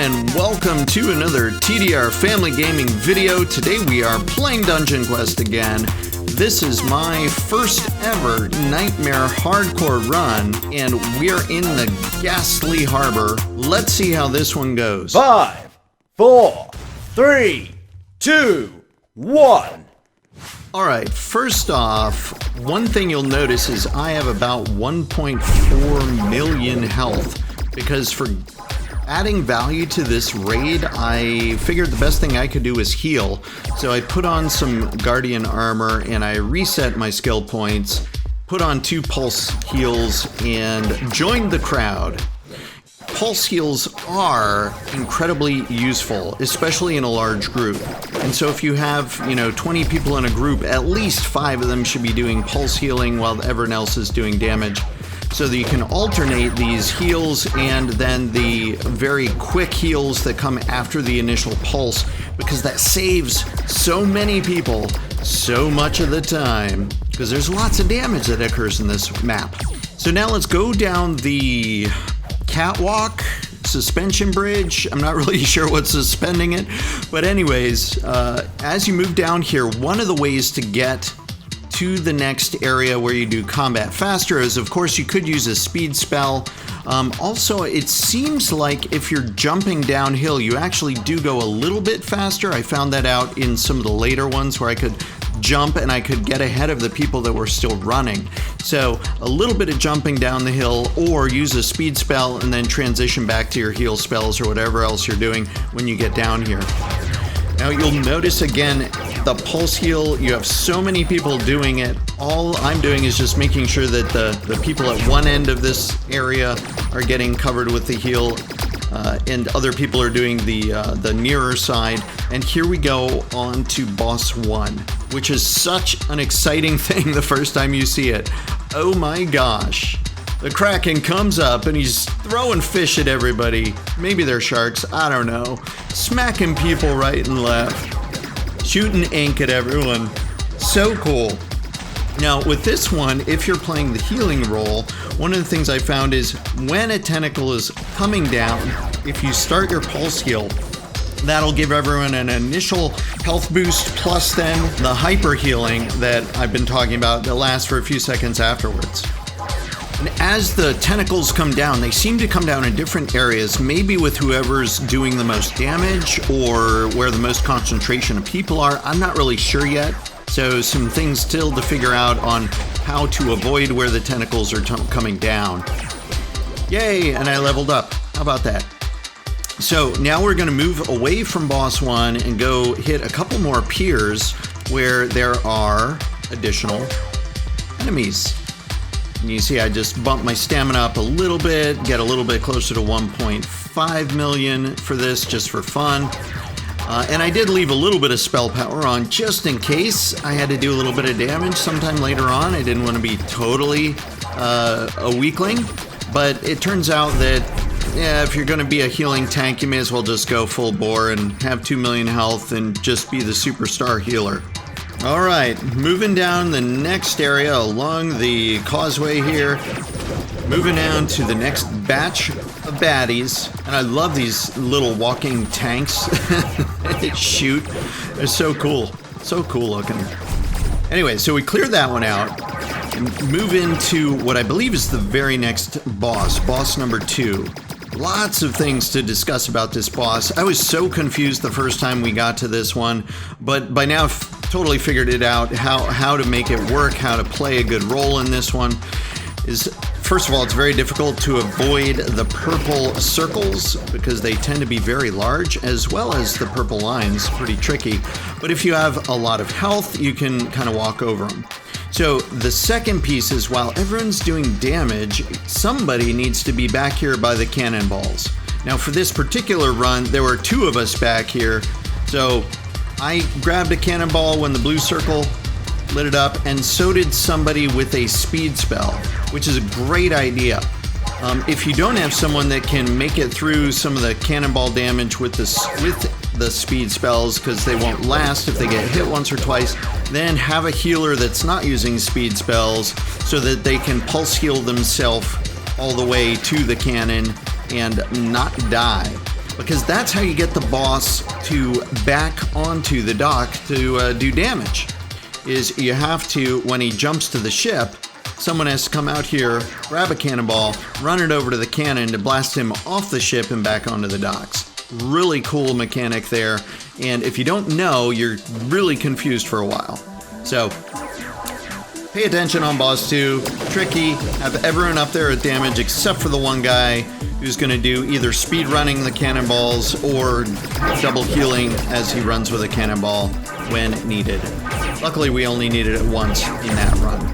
and welcome to another TDR Family Gaming video. Today we are playing Dungeon Quest again. This is my first ever Nightmare Hardcore run, and we're in the Ghastly Harbor. Let's see how this one goes. 5, 4, 3, 2, 1. Alright, first off, one thing you'll notice is I have about 1.4 million health, because for adding value to this raid, I figured the best thing I could do was heal. So I put on some Guardian armor and I reset my skill points, put on 2 pulse heals, and joined the crowd. Pulse heals are incredibly useful, especially in a large group. And so if you have, 20 people in a group, at least 5 of them should be doing pulse healing while everyone else is doing damage. So that you can alternate these heals and then the very quick heals that come after the initial pulse, because that saves so many people so much of the time, because there's lots of damage that occurs in this map. So now let's go down the catwalk, suspension bridge. I'm not really sure what's suspending it, but anyways, as you move down here, one of the ways to get to the next area where you do combat faster is, of course, you could use a speed spell. Also, it seems like if you're jumping downhill, you actually do go a little bit faster. I found that out in some of the later ones where I could jump and I could get ahead of the people that were still running. So a little bit of jumping down the hill, or use a speed spell and then transition back to your heal spells or whatever else you're doing when you get down here. Now you'll notice again, the pulse heal, you have so many people doing it. All I'm doing is just making sure that the people at one end of this area are getting covered with the heal, and other people are doing the nearer side. And here we go on to boss 1, which is such an exciting thing the first time you see it. Oh my gosh. The Kraken comes up and he's throwing fish at everybody. Maybe they're sharks, I don't know. Smacking people right and left. Shooting ink at everyone. So cool. Now with this one, if you're playing the healing role, one of the things I found is when a tentacle is coming down, if you start your pulse heal, that'll give everyone an initial health boost, plus then the hyper healing that I've been talking about that lasts for a few seconds afterwards. And as the tentacles come down, they seem to come down in different areas, maybe with whoever's doing the most damage or where the most concentration of people are. I'm not really sure yet. So some things still to figure out on how to avoid where the tentacles are coming down. Yay, and I leveled up. How about that? So now we're going to move away from boss 1 and go hit a couple more piers where there are additional enemies. And you see I just bumped my stamina up a little bit, get a little bit closer to 1.5 million for this, just for fun. And I did leave a little bit of spell power on just in case I had to do a little bit of damage sometime later on. I didn't want to be totally a weakling, but it turns out that if you're going to be a healing tank, you may as well just go full bore and have 2 million health and just be the superstar healer. Alright, moving down the next area along the causeway here. Moving down to the next batch of baddies. And I love these little walking tanks that shoot. They're so cool. So cool looking. Anyway, so we cleared that one out and move into what I believe is the very next boss. Boss number 2. Lots of things to discuss about this boss. I was so confused the first time we got to this one, but by now I've totally figured it out, how to make it work, how to play a good role in this one. First of all, it's very difficult to avoid the purple circles because they tend to be very large, as well as the purple lines, pretty tricky. But if you have a lot of health, you can kind of walk over them. So the second piece is, while everyone's doing damage, somebody needs to be back here by the cannonballs. Now for this particular run, there were 2 of us back here, so I grabbed a cannonball when the blue circle lit it up, and so did somebody with a speed spell, which is a great idea. If you don't have someone that can make it through some of the cannonball damage with the speed spells, because they won't last if they get hit once or twice, then have a healer that's not using speed spells so that they can pulse heal themselves all the way to the cannon and not die. because that's how you get the boss to back onto the dock to do damage. Is you have to, when he jumps to the ship, someone has to come out here, grab a cannonball, run it over to the cannon to blast him off the ship and back onto the docks. Really cool mechanic there, and if you don't know, you're really confused for a while. So, pay attention on boss 2, tricky, have everyone up there with damage except for the one guy who's going to do either speed running the cannonballs or double healing as he runs with a cannonball when needed. Luckily, we only needed it once in that run.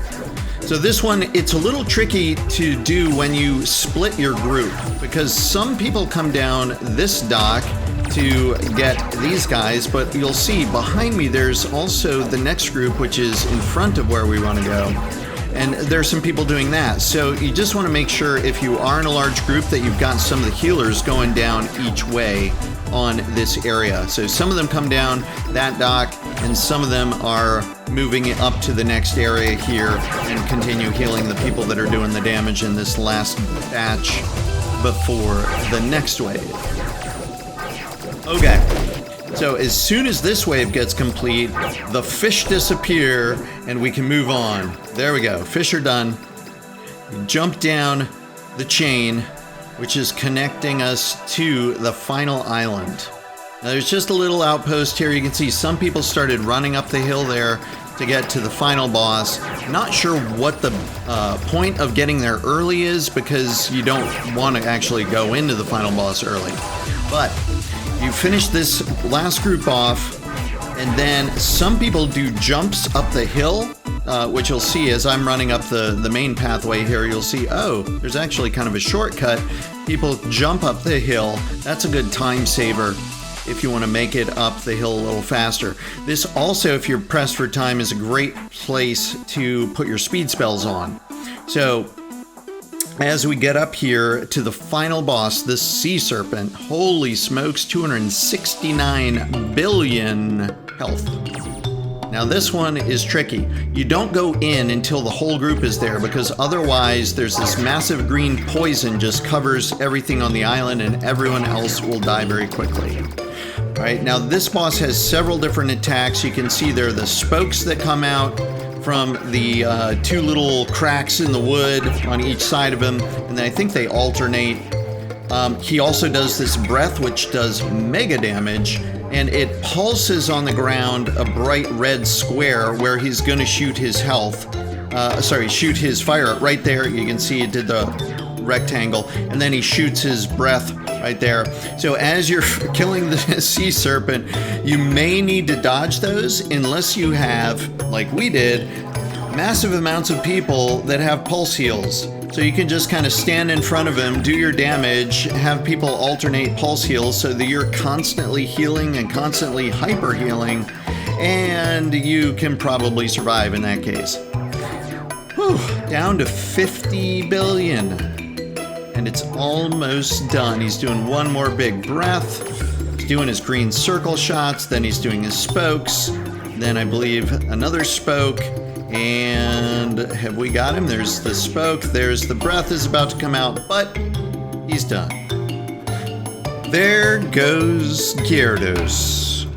So this one, it's a little tricky to do when you split your group, because some people come down this dock to get these guys, but you'll see behind me there's also the next group, which is in front of where we want to go. And there's some people doing that. So you just want to make sure if you are in a large group that you've got some of the healers going down each way on this area. So some of them come down that dock and some of them are moving it up to the next area here and continue healing the people that are doing the damage in this last batch before the next wave. Okay, so as soon as this wave gets complete, the fish disappear and we can move on. There we go, fish are done. You jump down the chain, which is connecting us to the final island. Now there's just a little outpost here. You can see some people started running up the hill there to get to the final boss. Not sure what the point of getting there early is, because you don't want to actually go into the final boss early. But you finish this last group off, and then some people do jumps up the hill, which you'll see as I'm running up the main pathway here. You'll see, oh, there's actually kind of a shortcut. People jump up the hill. That's a good time saver if you want to make it up the hill a little faster. This also, if you're pressed for time, is a great place to put your speed spells on. So as we get up here to the final boss, this sea serpent, holy smokes, 269 billion health. Now this one is tricky. You don't go in until the whole group is there, because otherwise there's this massive green poison just covers everything on the island and everyone else will die very quickly. All right, now this boss has several different attacks. You can see there are the spokes that come out from the two little cracks in the wood on each side of him, and then I think they alternate. He also does this breath, which does mega damage, and it pulses on the ground a bright red square where he's going to shoot his health. Shoot his fire right there. You can see it did the rectangle, and then he shoots his breath right there. So as you're killing the sea serpent, you may need to dodge those unless you have, like we did, massive amounts of people that have pulse heals. So you can just kind of stand in front of him, do your damage, have people alternate pulse heals so that you're constantly healing and constantly hyper healing, and you can probably survive in that case. Whew, down to 50 billion. And it's almost done. He's doing one more big breath. He's doing his green circle shots. Then he's doing his spokes. Then I believe another spoke. And have we got him? There's the spoke. There's the breath is about to come out, but he's done. There goes Gyarados.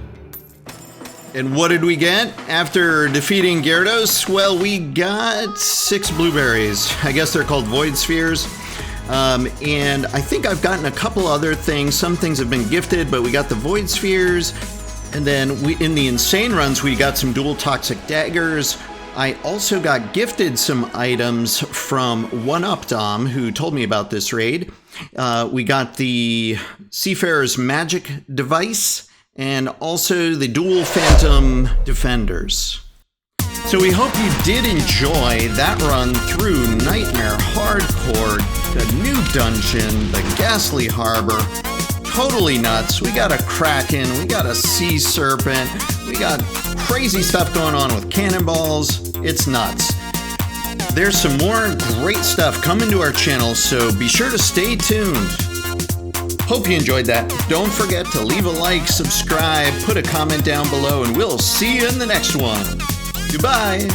And what did we get after defeating Gyarados? Well, we got 6 blueberries. I guess they're called Void Spheres. And I think I've gotten a couple other things. Some things have been gifted, but we got the Void Spheres. And then in the Insane runs, we got some dual toxic daggers. I also got gifted some items from 1UpDom, who told me about this raid. We got the Seafarer's Magic Device and also the Dual Phantom Defenders. So we hope you did enjoy that run through Nightmare Hardcore, the new dungeon, the Ghastly Harbor. Totally nuts. We got a Kraken, we got a Sea Serpent, we got crazy stuff going on with cannonballs. It's nuts. There's some more great stuff coming to our channel, so be sure to stay tuned. Hope you enjoyed that. Don't forget to leave a like, subscribe, put a comment down below, and we'll see you in the next one. Goodbye.